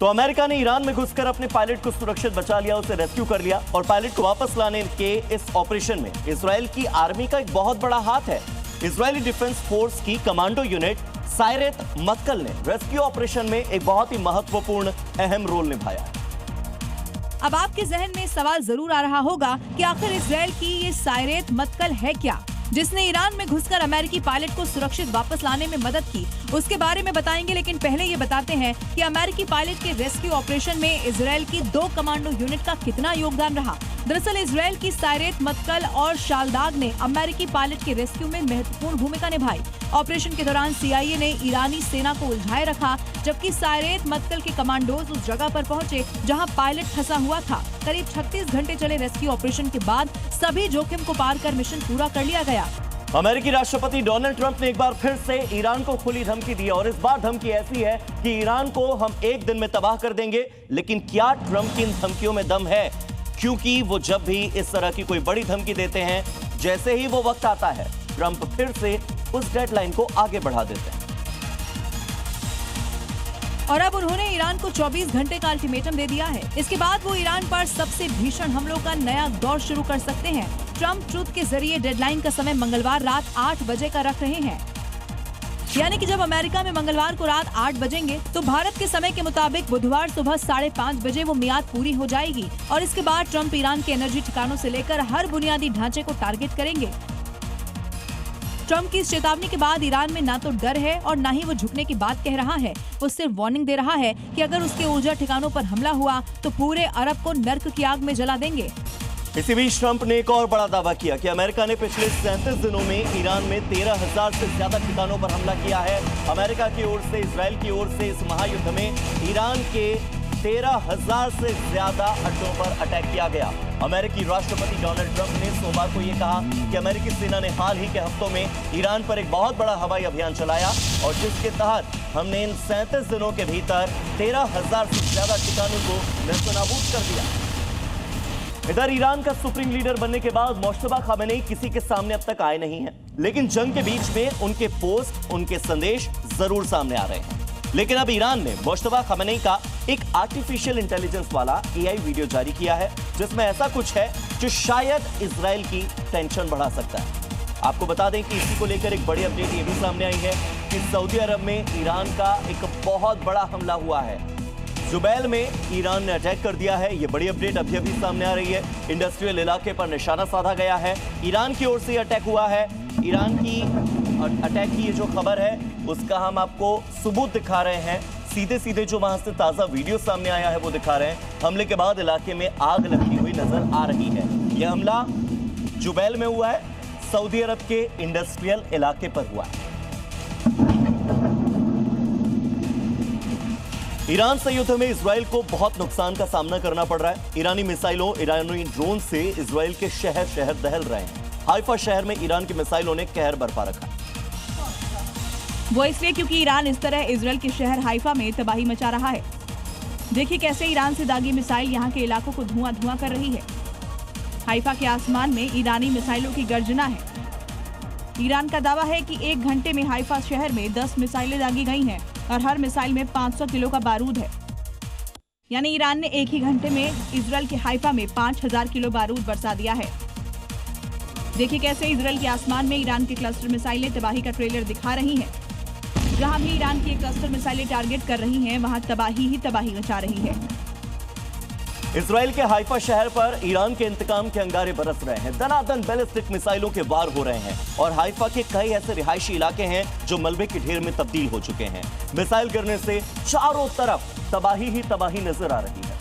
तो अमेरिका ने ईरान में घुसकर अपने पायलट को सुरक्षित बचा लिया, उसे रेस्क्यू कर लिया और पायलट को वापस लाने के इस ऑपरेशन में इजराइल की आर्मी का एक बहुत बड़ा हाथ है। इजरायली डिफेंस फोर्स की कमांडो यूनिट सायरेत मत्कल ने रेस्क्यू ऑपरेशन में एक बहुत ही महत्वपूर्ण अहम रोल निभाया है। अब आपके जहन में सवाल जरूर आ रहा होगा कि आखिर इजराइल की ये सायरेत मत्कल है क्या, जिसने ईरान में घुसकर अमेरिकी पायलट को सुरक्षित वापस लाने में मदद की। उसके बारे में बताएंगे, लेकिन पहले ये बताते हैं कि अमेरिकी पायलट के रेस्क्यू ऑपरेशन में इजराइल की 2 कमांडो यूनिट का कितना योगदान रहा। दरअसल इजराइल की सायरेत मत्कल और शालदाग ने अमेरिकी पायलट के रेस्क्यू में महत्वपूर्ण भूमिका निभाई। ऑपरेशन के दौरान CIA ने ईरानी सेना को उलझाए रखा, जबकि सायरेत मत्कल के कमांडोज उस जगह पर पहुंचे जहां पायलट फंसा हुआ था। करीब 36 घंटे चले रेस्क्यू ऑपरेशन के बाद सभी जोखिम को पार कर मिशन पूरा कर लिया गया। अमेरिकी राष्ट्रपति डोनाल्ड ट्रंप ने एक बार फिर से ईरान को खुली धमकी दी और इस बार धमकी ऐसी है कि ईरान को हम एक दिन में तबाह कर देंगे। लेकिन क्या ट्रंप की इन धमकियों में दम है? क्योंकि वो जब भी इस तरह की कोई बड़ी धमकी देते हैं, जैसे ही वो वक्त आता है, ट्रंप फिर से उस डेडलाइन को आगे बढ़ा देते हैं। और अब उन्होंने ईरान को 24 घंटे का अल्टीमेटम दे दिया है। इसके बाद वो ईरान पर सबसे भीषण हमलों का नया दौर शुरू कर सकते हैं। ट्रंप ट्रूथ के जरिए डेडलाइन का समय मंगलवार रात 8 बजे का रख रहे हैं। यानी कि जब अमेरिका में मंगलवार को रात 8 बजेंगे तो भारत के समय के मुताबिक बुधवार सुबह 5:30 बजे वो मियाद पूरी हो जाएगी। और इसके बाद ट्रंप ईरान के एनर्जी ठिकानों से लेकर हर बुनियादी ढांचे को टारगेट करेंगे। ट्रंप की इस चेतावनी के बाद ईरान में ना तो डर है और ना ही वो झुकने की बात कह रहा है। वो सिर्फ वार्निंग दे रहा है कि अगर उसके ऊर्जा ठिकानों पर हमला हुआ तो पूरे अरब को नर्क की आग में जला देंगे। इसी बीच ट्रंप ने एक और बड़ा दावा किया कि अमेरिका ने पिछले 37 दिनों में ईरान में 13,000 से ज्यादा ठिकानों पर हमला किया है। अमेरिका की ओर से, इजराइल की ओर से इस महायुद्ध में ईरान के 13,000 से ज्यादा अड्डों पर अटैक किया गया। अमेरिकी राष्ट्रपति डोनाल्ड ट्रंप ने सोमवार को यह कहा कि अमेरिकी सेना ने हाल ही के हफ्तों में ईरान पर एक बहुत बड़ा हवाई अभियान चलाया और जिसके तहत हमने इन 37 दिनों के भीतर 13,000 से ज्यादा ठिकानों को नेस्तनाबूद कर दिया। इधर ईरान का सुप्रीम लीडर बनने के बाद मुश्तबा खामेनेई किसी के सामने अब तक आए नहीं हैं, लेकिन जंग के बीच में उनके पोस्ट, उनके संदेश जरूर सामने आ रहे हैं। लेकिन अब ईरान ने मुश्तबा खामेनेई का एक आर्टिफिशियल इंटेलिजेंस वाला AI वीडियो जारी किया है, जिसमें ऐसा कुछ है जो शायद इजराइल की टेंशन बढ़ा सकता है। आपको बता दें कि इसी को लेकर एक बड़ी अपडेट ये भी सामने आई है कि सऊदी अरब में ईरान का एक बहुत बड़ा हमला हुआ है। जुबैल में ईरान ने अटैक कर दिया है। ये बड़ी अपडेट अभी अभी सामने आ रही है। इंडस्ट्रियल इलाके पर निशाना साधा गया है। ईरान की ओर से अटैक हुआ है। ईरान की अटैक की ये जो खबर है उसका हम आपको सबूत दिखा रहे हैं। सीधे सीधे जो वहां से ताजा वीडियो सामने आया है वो दिखा रहे हैं। हमले के बाद इलाके में आग लगती हुई नजर आ रही है। यह हमला जुबैल में हुआ है, सऊदी अरब के इंडस्ट्रियल इलाके पर हुआ है। ईरान से युद्ध में इजराइल को बहुत नुकसान का सामना करना पड़ रहा है। ईरानी मिसाइलों, ईरानी ड्रोन से इजराइल के शहर शहर दहल रहे हैं। हाइफा शहर में ईरान की मिसाइलों ने कहर बरपा रखा। वो इसलिए क्योंकि ईरान इस तरह इजराइल के शहर हाइफा में तबाही मचा रहा है। देखिए कैसे ईरान से दागी मिसाइल यहाँ के इलाकों को धुआं धुआं कर रही है। हाइफा के आसमान में ईरानी मिसाइलों की गर्जना है। ईरान का दावा है कि 1 घंटे में हाइफा शहर में 10 मिसाइलें दागी गई हैं और हर मिसाइल में 500 किलो का बारूद है। यानी ईरान ने एक ही घंटे में इजराइल के हाइफा में 5000 किलो बारूद बरसा दिया है। देखिए कैसे इजराइल के आसमान में ईरान के क्लस्टर मिसाइलें तबाही का ट्रेलर दिखा रही हैं। जहां भी ईरान की क्लस्टर मिसाइलें टारगेट कर रही हैं, वहां तबाही ही तबाही मचा रही है। इजराइल के हाइफा शहर पर ईरान के इंतकाम के अंगारे बरस रहे हैं। दनादन बैलिस्टिक मिसाइलों के वार हो रहे हैं और हाइफा के कई ऐसे रिहायशी इलाके हैं जो मलबे के ढेर में तब्दील हो चुके हैं। मिसाइल गिरने से चारों तरफ तबाही ही तबाही नजर आ रही है।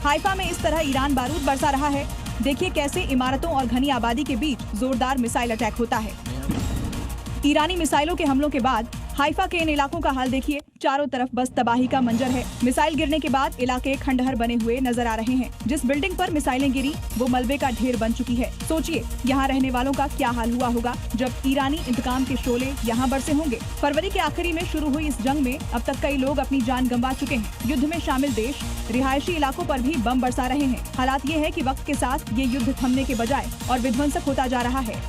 हाइफा में इस तरह ईरान बारूद बरसा रहा है। देखिए कैसे इमारतों और घनी आबादी के बीच जोरदार मिसाइल अटैक होता है। ईरानी मिसाइलों के हमलों के बाद हाइफा के इन इलाकों का हाल देखिए। चारों तरफ बस तबाही का मंजर है। मिसाइल गिरने के बाद इलाके खंडहर बने हुए नजर आ रहे हैं। जिस बिल्डिंग पर मिसाइलें गिरी वो मलबे का ढेर बन चुकी है। सोचिए यहाँ रहने वालों का क्या हाल हुआ होगा जब ईरानी इंतकाम के शोले यहाँ बरसे होंगे। फरवरी के आखिरी में शुरू हुई इस जंग में अब तक कई लोग अपनी जान गंवा चुके हैं। युद्ध में शामिल देश रिहायशी इलाकों पर भी बम बरसा रहे हैं। हालात ये है कि वक्त के साथ ये युद्ध थमने के बजाय और विध्वंसक होता जा रहा है।